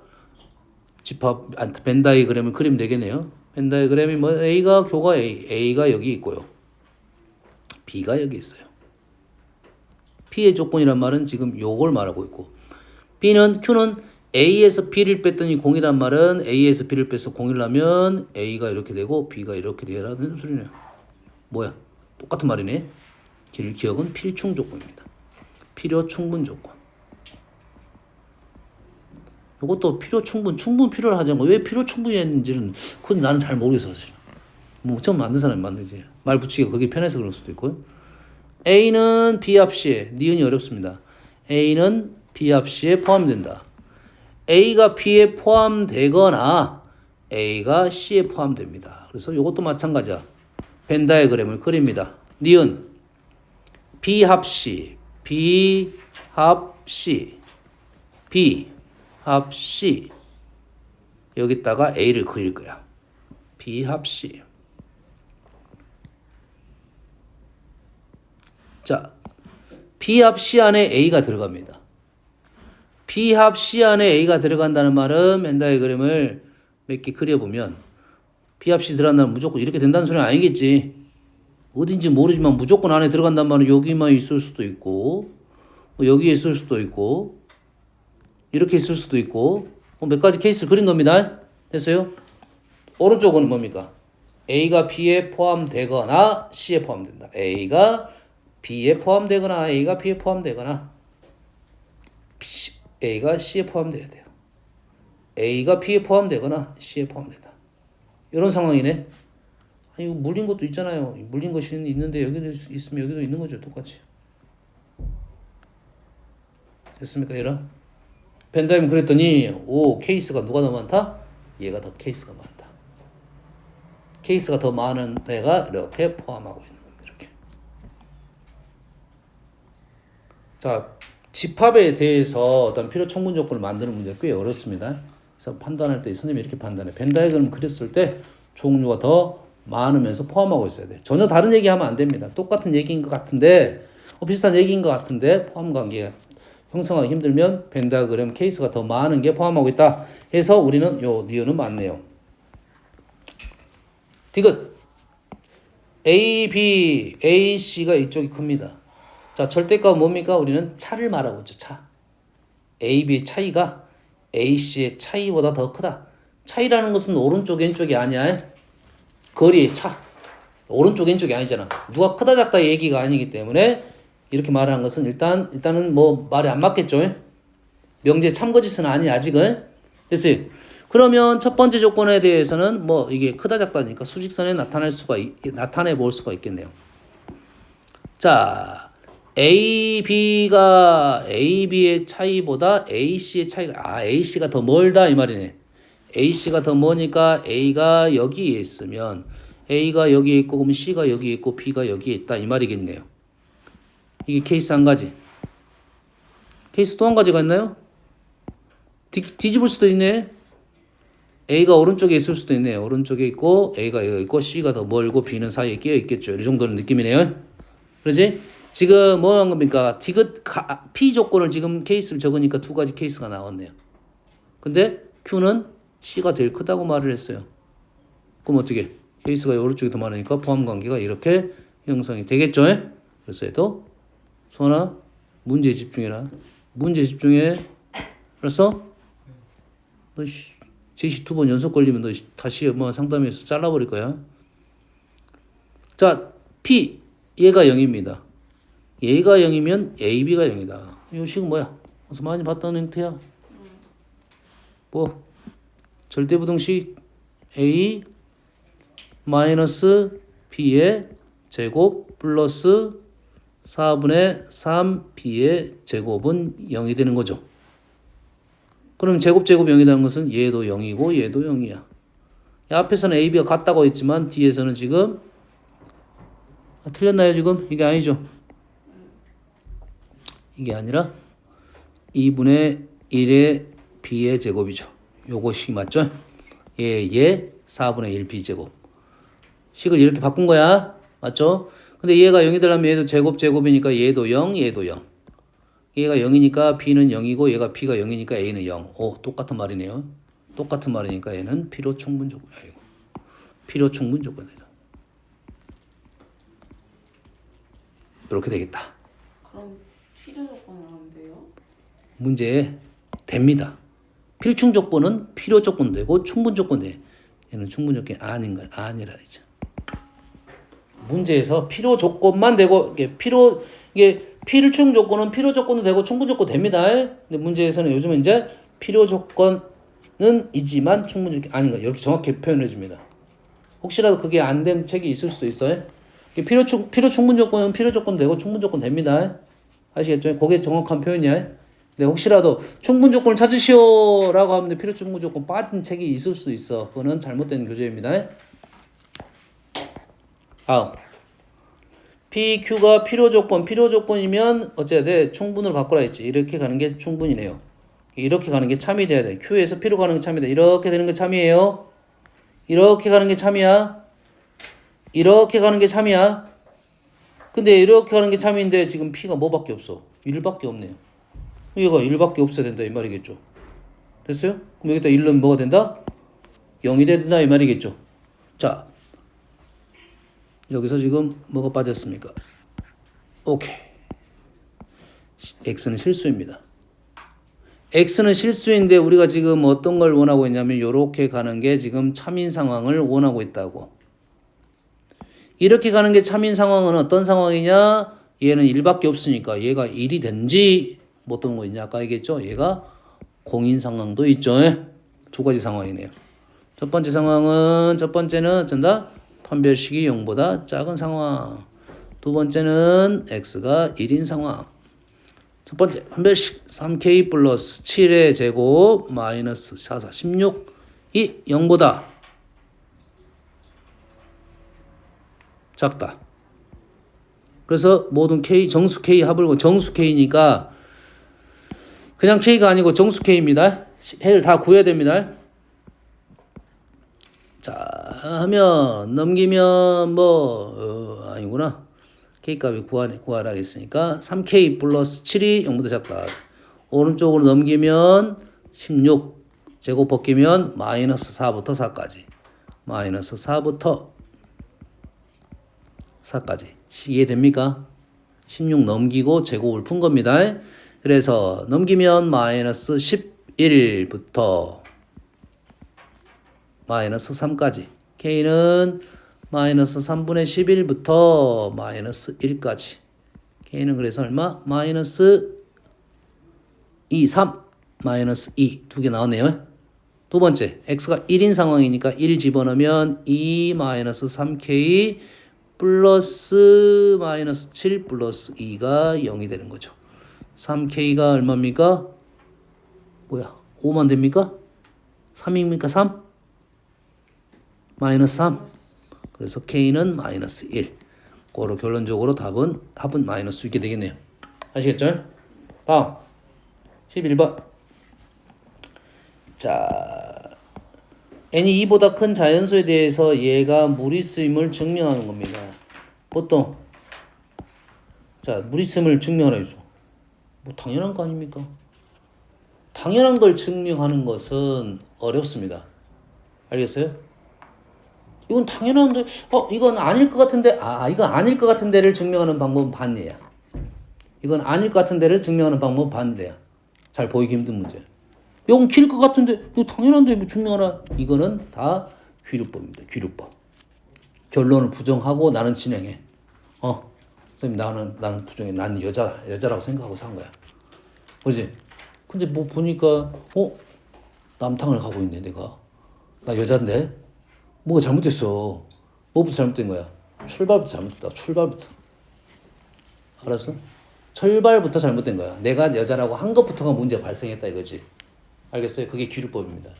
집합 벤 다이그램을 그리면 되겠네요. 벤 다이그램이 뭐 A가 교가 A가 여기 있고요. B가 여기 있어요. P의 조건이란 말은 지금 요걸 말하고 있고 Q는 A에서 B를 뺐더니 0이란 말은 A에서 B를 빼서 0이라면 A가 이렇게 되고 B가 이렇게 되라는 소리네요. 뭐야? 똑같은 말이네. 기억은 필충 조건입니다. 필요 충분 조건. 이것도 필요 충분 필요를 하자는 거. 왜 필요 충분히 했는지는 그건 나는 잘 모르겠어 사실. 뭐 처음 만든 사람이 만들지. 말 붙이기가 그게 편해서 그럴 수도 있고요. A는 B 합시에 니은이 어렵습니다. A는 B 합시에 포함된다. A가 B에 포함되거나 A가 C에 포함됩니다. 그래서 이것도 마찬가지야. 벤 다이그램을 그립니다. 니은 B 합시 B 합시 B 합시 여기다가 A를 그릴 거야. B 합시. 자, B 합 C 안에 A가 들어갑니다. B 합 C 안에 A가 들어간다는 말은 벤 다이그램을 몇 개 그려보면 B 합 C 들어간다면 무조건 이렇게 된다는 소리는 아니겠지. 어딘지 모르지만 무조건 안에 들어간다는 말은 여기만 있을 수도 있고 뭐 여기에 있을 수도 있고 이렇게 있을 수도 있고 몇 가지 케이스를 그린 겁니다. 됐어요? 오른쪽은 뭡니까? A가 B에 포함되거나 C에 포함된다. A가 B에 포함되거나 A가 B에 포함되거나 A가 C에 포함돼야 돼요. A가 B에 포함되거나 C에 포함된다. 이런 상황이네. 아니, 이거 물린 것도 있잖아요. 물린 것이 있는데 여기도 있으면 여기도 있는 거죠. 똑같이. 됐습니까? 이런 벤다이면 그랬더니 오 케이스가 누가 더 많다? 얘가 더 케이스가 많다. 케이스가 더 많은 데가 이렇게 포함하고 있는 겁니다. 이렇게. 자, 집합에 대해서 어떤 필요 충분 조건을 만드는 문제가 꽤 어렵습니다. 그래서 판단할 때 선생님이 이렇게 판단해. 벤 다이그램 그렸을 때 종류가 더 많으면서 포함하고 있어야 돼. 전혀 다른 얘기하면 안 됩니다. 똑같은 얘기인 것 같은데 비슷한 얘기인 것 같은데 포함 관계가 형성하기 힘들면 벤 다이그램 케이스가 더 많은 게 포함하고 있다. 해서 우리는 요 니은은 맞네요. 디귿 A, B, A, C가 이쪽이 큽니다. 자, 절대값은 뭡니까? 우리는 차를 말하고 있죠. 차. A, B의 차이가 A, C의 차이보다 더 크다. 차이라는 것은 오른쪽 왼쪽이 아니야. 거리의 차. 오른쪽 왼쪽이 아니잖아. 누가 크다 작다 얘기가 아니기 때문에 이렇게 말하는 것은 일단은 뭐 말이 안 맞겠죠. 명제 참거짓은 아니 아직은. 됐어요. 그러면 첫 번째 조건에 대해서는 뭐 이게 크다 작다니까 수직선에 나타내 볼 수가 있겠네요. 자, A, B가 A, B의 차이보다 A, C의 차이가 A, C가 더 멀다 이 말이네. A, C가 더 머니까 A가 여기에 있으면 A가 여기에 있고 그러면 C가 여기에 있고 B가 여기에 있다 이 말이겠네요. 이게 케이스 한 가지. 케이스 또 한 가지가 있나요? 뒤집을 수도 있네. A가 오른쪽에 있을 수도 있네요. 오른쪽에 있고 A가 여기 있고 C가 더 멀고 B는 사이에 끼어 있겠죠. 이 정도는 느낌이네요. 그러지? 지금 뭐 한 겁니까? P 조건을 지금 케이스를 적으니까 두 가지 케이스가 나왔네요. 근데 Q는 C가 제일 크다고 말을 했어요. 그럼 어떻게? 케이스가 오른쪽이 더 많으니까 포함 관계가 이렇게 형성이 되겠죠? 그래서 얘도 소원아 문제에 집중해라. 문제에 집중해. 알았어? 너 제시 2번 연속 걸리면 너 다시 뭐 상담에서 잘라버릴 거야. 자, P 얘가 0입니다. 얘가 0이면 AB가 0이다. 이 식은 뭐야? 어서 많이 봤던 형태야. 뭐 절대부등식 A 마이너스 B의 제곱 플러스 4분의 3 B의 제곱은 0이 되는 거죠. 그럼 제곱 0이라는 것은 얘도 0이고 얘도 0이야. 앞에서는 A, B가 같다고 했지만 뒤에서는 지금 틀렸나요 지금? 이게 아니죠. 이게 아니라 2분의 1의 B의 제곱이죠. 요것이 맞죠? 얘 4분의 1 B제곱. 식을 이렇게 바꾼 거야. 맞죠? 근데 얘가 0이 되려면 얘도 제곱이니까 얘도 0, 얘도 0. 얘가 0이니까 B는 0이고 얘가 B가 0이니까 A는 0. 오, 똑같은 말이네요. 똑같은 말이니까 얘는 필요 충분 조건이야. 필요 충분 조건이다. 이렇게 되겠다. 그럼 필요 조건을 하면 돼요? 문제에 됩니다. 필충 조건은 필요 조건 되고 충분 조건 돼. 얘는 충분 조건이 아닌 거야. 아니라 이제. 문제에서 필요 조건만 되고 이게 필충 조건은 필요 조건도 되고 충분 조건 됩니다. 근데 문제에서는 요즘은 이제 필요 조건은 이지만 충분 조건이 아닌 거야. 이렇게 정확히 표현해 줍니다. 혹시라도 그게 안 된 책이 있을 수도 있어요. 필요 충분 조건은 필요 조건 되고 충분 조건 됩니다. 아시겠죠? 그게 정확한 표현이야. 근데 혹시라도 충분 조건을 찾으시오라고 하면 필요 충분 조건 빠진 책이 있을 수 있어. 그거는 잘못된 교재입니다. 다음 PQ가 필요 조건이면 어째야 돼? 충분으로 바꾸라 했지. 이렇게 가는 게 충분이네요. 이렇게 가는 게 참이 돼야 돼. Q에서 P로 가는 게 참이다. 이렇게 되는 게 참이에요. 이렇게 가는 게 참이야. 이렇게 가는 게 참이야. 근데 이렇게 가는 게 참인데 지금 P가 뭐밖에 없어? 1밖에 없네요. 얘가 1밖에 없어야 된다 이 말이겠죠. 됐어요? 그럼 여기다 1은 뭐가 된다? 0이 된다 이 말이겠죠. 자, 여기서 지금 뭐가 빠졌습니까? 오케이. X는 실수입니다. X는 실수인데 우리가 지금 어떤 걸 원하고 있냐면 이렇게 가는 게 지금 참인 상황을 원하고 있다고. 이렇게 가는 게 참인 상황은 어떤 상황이냐? 얘는 1밖에 없으니까 얘가 1이 된지 어떤 거 있냐? 아까 얘기했죠? 얘가 공인 상황도 있죠. 두 가지 상황이네요. 첫 번째는 어쩐다? 판별식이 0보다 작은 상황. 두 번째는 x가 1인 상황. 첫 번째 판별식 3k 플러스 7의 제곱 마이너스 4, 16이 0보다 작다. 그래서 모든 k 정수 k 합을 정수 k니까 그냥 k가 아니고 정수 k입니다. 해를 다 구해야 됩니다. 자 하면 넘기면 아니구나. k값이 구하라 했으니까 3k 플러스 7이 0보다 작다. 오른쪽으로 넘기면 16 제곱 벗기면 마이너스 4부터 4까지 마이너스 4부터 4까지 이해됩니까? 16 넘기고 제곱을 푼 겁니다. 그래서 넘기면 마이너스 11부터 마이너스 3까지 k는 마이너스 3분의 11부터 마이너스 1까지 k는 그래서 얼마? 마이너스 2, 3 마이너스 2 두 개 나왔네요. 두 번째 x가 1인 상황이니까 1 집어넣으면 2 마이너스 3k 플러스 마이너스 7 플러스 2가 0이 되는 거죠. 3k가 얼마입니까? 5만 됩니까? 3입니까? 3? 마이너스 3. 그래서 k는 마이너스 1. 그거로 결론적으로 합은 마이너스 있게 되겠네요. 아시겠죠? 다음 11번. 자, n이 2보다 큰 자연수에 대해서 얘가 무리수임을 증명하는 겁니다. 보통 자, 무리수를 증명하라 해줘. 뭐 당연한 거 아닙니까? 당연한 걸 증명하는 것은 어렵습니다. 알겠어요? 이건 당연한데, 이건 아닐 것 같은데, 이건 아닐 것 같은데를 증명하는 방법은 반대야. 이건 아닐 것 같은데를 증명하는 방법은 반대야. 잘 보이기 힘든 문제. 이건 길 것 같은데, 이거 당연한데 뭐 증명하라. 이거는 다 귀류법입니다. 귀류법. 결론을 부정하고 나는 진행해. 선생님 나는 부정해. 난 여자라고 생각하고 산 거야. 그지? 근데 뭐 보니까 남탕을 가고 있네 내가. 나 여잔데? 뭐가 잘못됐어. 뭐부터 잘못된 거야? 출발부터 잘못됐다. 출발부터. 알았어? 출발부터 잘못된 거야. 내가 여자라고 한 것부터가 문제가 발생했다 이거지. 알겠어요? 그게 기류법입니다.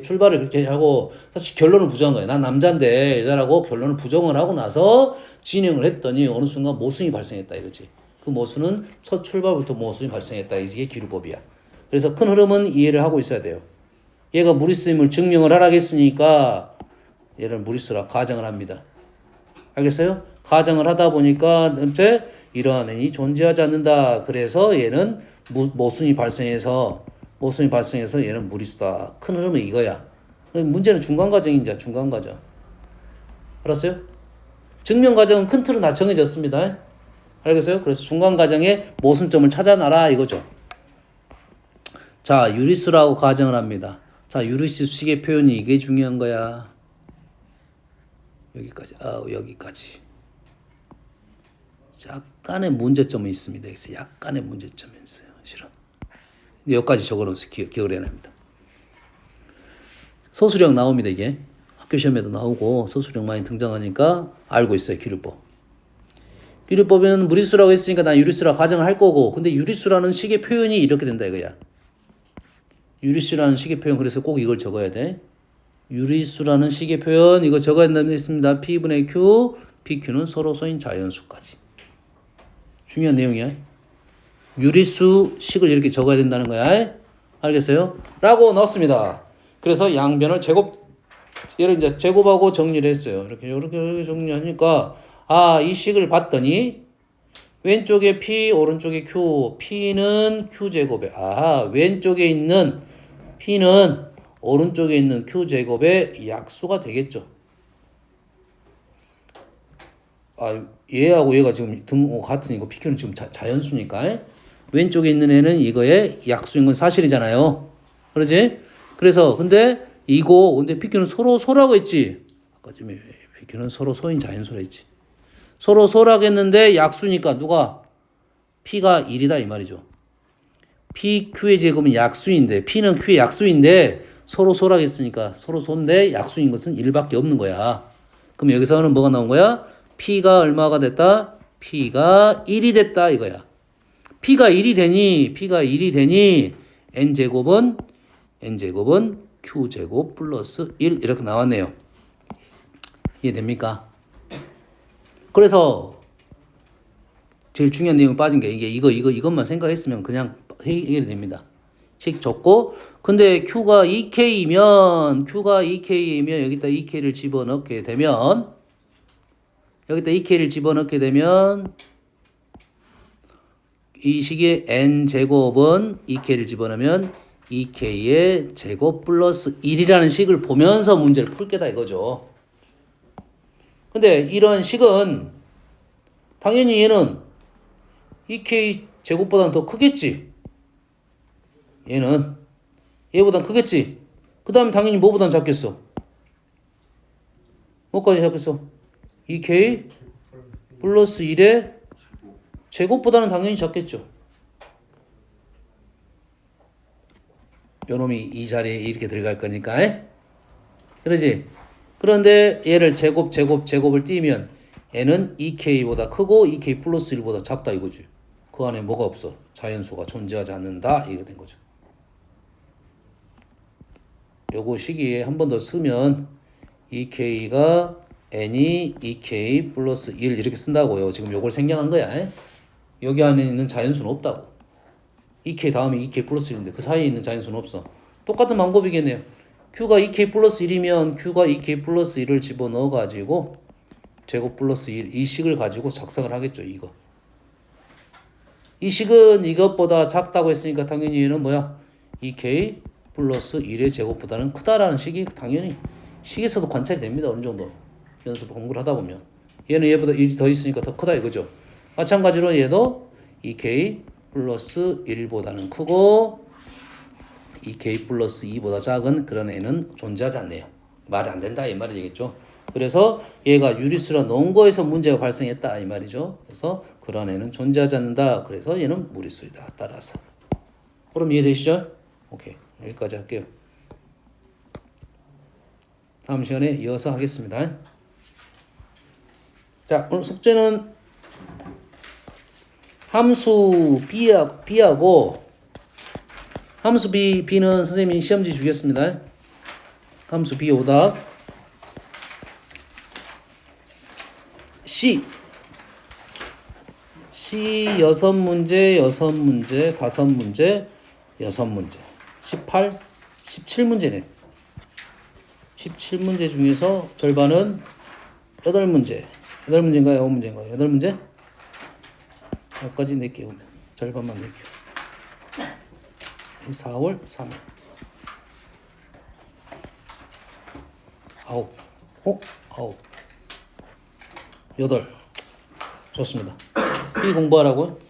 출발을 그렇게 하고 사실 결론을 부정한 거예요. 난 남자인데 여자라고 결론을 부정을 하고 나서 진행을 했더니 어느 순간 모순이 발생했다 이거지. 그 모순은 첫 출발부터 모순이 발생했다. 이게 기류법이야. 그래서 큰 흐름은 이해를 하고 있어야 돼요. 얘가 무리수임을 증명을 하라겠으니까 얘를 무리수라 가정을 합니다. 알겠어요? 가정을 하다 보니까 이러한 n이 존재하지 않는다. 그래서 얘는 모순이 발생해서 얘는 무리수다. 큰 흐름은 이거야. 문제는 중간 과정이죠. 중간 과정. 알았어요? 증명 과정은 큰 틀은 다 정해졌습니다. 알겠어요? 그래서 중간 과정에 모순점을 찾아놔라 이거죠. 자, 유리수라고 가정을 합니다. 자, 유리수 식의 표현이 이게 중요한 거야. 여기까지. 약간의 문제점이 있습니다. 그래서 약간의 문제점이 있어요. 실은. 여기까지 적어놓으면서 기억을 해야 합니다. 소수령 나옵니다. 이게 학교 시험에도 나오고 소수령 많이 등장하니까 알고 있어요. 기류법. 기류법은 무리수라고 했으니까 난 유리수라고 가정을 할 거고, 근데 유리수라는 식의 표현이 이렇게 된다 이거야. 유리수라는 식의 표현, 그래서 꼭 이걸 적어야 돼. 유리수라는 식의 표현 이거 적어야 된다고 했습니다. P분의 Q, PQ는 서로소인 자연수까지. 중요한 내용이야. 유리수 식을 이렇게 적어야 된다는 거야. 알겠어요? 라고 넣었습니다. 그래서 양변을 얘를 이제 제곱하고 정리를 했어요. 이렇게 정리하니까, 이 식을 봤더니, 왼쪽에 P, 오른쪽에 Q. P는 Q제곱에, 왼쪽에 있는 P는 오른쪽에 있는 Q제곱의 약수가 되겠죠. 얘하고 얘가 지금 등호 같으니까 PQ는 지금 자연수니까. 왼쪽에 있는 애는 이거의 약수인 건 사실이잖아요. 그러지? 그래서 근데 PQ는 서로 소라고 했지. 아까 좀 PQ는 서로 소인 자연수라 했지. 서로 소라고 했는데 약수니까 누가? P가 1이다 이 말이죠. PQ의 제곱은 약수인데 P는 Q의 약수인데 서로 소라고 했으니까 서로 소인데 약수인 것은 1밖에 없는 거야. 그럼 여기서는 뭐가 나온 거야? P가 얼마가 됐다? P가 1이 됐다 이거야. P가 1이 되니 N제곱은 Q제곱 플러스 1 이렇게 나왔네요. 이해됩니까? 그래서 제일 중요한 내용이 빠진 게 이것만 생각했으면 그냥 해결이 됩니다. 식 적고, 근데 Q가 2K이면 여기다 2K를 집어넣게 되면 이 식의 N제곱은 2K를 집어넣으면 2K의 제곱 플러스 1이라는 식을 보면서 문제를 풀 게다 이거죠. 근데 이런 식은 당연히 얘는 2K 제곱보다는 더 크겠지. 얘는 얘보단 크겠지. 그 다음에 당연히 뭐보단 작겠어? 뭐까지 작겠어? 2K 플러스 1의 제곱보다는 당연히 작겠죠. 요놈이 이 자리에 이렇게 들어갈 거니까. 그러지? 그런데 얘를 제곱을 띄면 얘는 2K보다 크고 2K 플러스 1보다 작다 이거지. 그 안에 뭐가 없어? 자연수가 존재하지 않는다. 이게 된 거죠. 요거 시기에 한 번 더 쓰면 2K가 N이 2K 플러스 1 이렇게 쓴다고요. 지금 요걸 생략한 거야. 여기 안에 있는 자연수는 없다고. 2K 다음에 2K 플러스 1인데 그 사이에 있는 자연수는 없어. 똑같은 방법이겠네요. Q가 2K 플러스 1이면 Q가 2K 플러스 1을 집어넣어가지고 제곱 플러스 1 이 식을 가지고 작성을 하겠죠. 이거. 이 식은 이것보다 작다고 했으니까 당연히 얘는 뭐야? 2k 플러스 1의 제곱보다는 크다라는 식이 당연히 식에서도 관찰이 됩니다. 어느 정도 연습 공부를 하다 보면 얘는 얘보다 1이 더 있으니까 더 크다 이거죠. 마찬가지로 얘도 2k 플러스 1보다는 크고 2k 플러스 2보다 작은 그런 애는 존재하지 않네요. 말이 안 된다 이 말이 되겠죠. 그래서 얘가 유리수라 놓은 거에서 문제가 발생했다 이 말이죠. 그래서 그런 애는 존재하지 않는다. 그래서 얘는 무리수이다. 따라서. 그럼 이해되시죠? 오케이. 여기까지 할게요. 다음 시간에 이어서 하겠습니다. 자, 오늘 숙제는 함수 B하고 함수 B는 선생님이 시험지 주겠습니다. 함수 B 오답 C 6문제, 6문제, 5문제, 6문제 18, 17문제네. 17문제 중에서 절반은 8문제 8문제인가요? 9문제인가요? 8문제? 여기까지 낼게요. 절반만 낼게요. 4월 3일 9 8 8 좋습니다. 이 공부하라고요?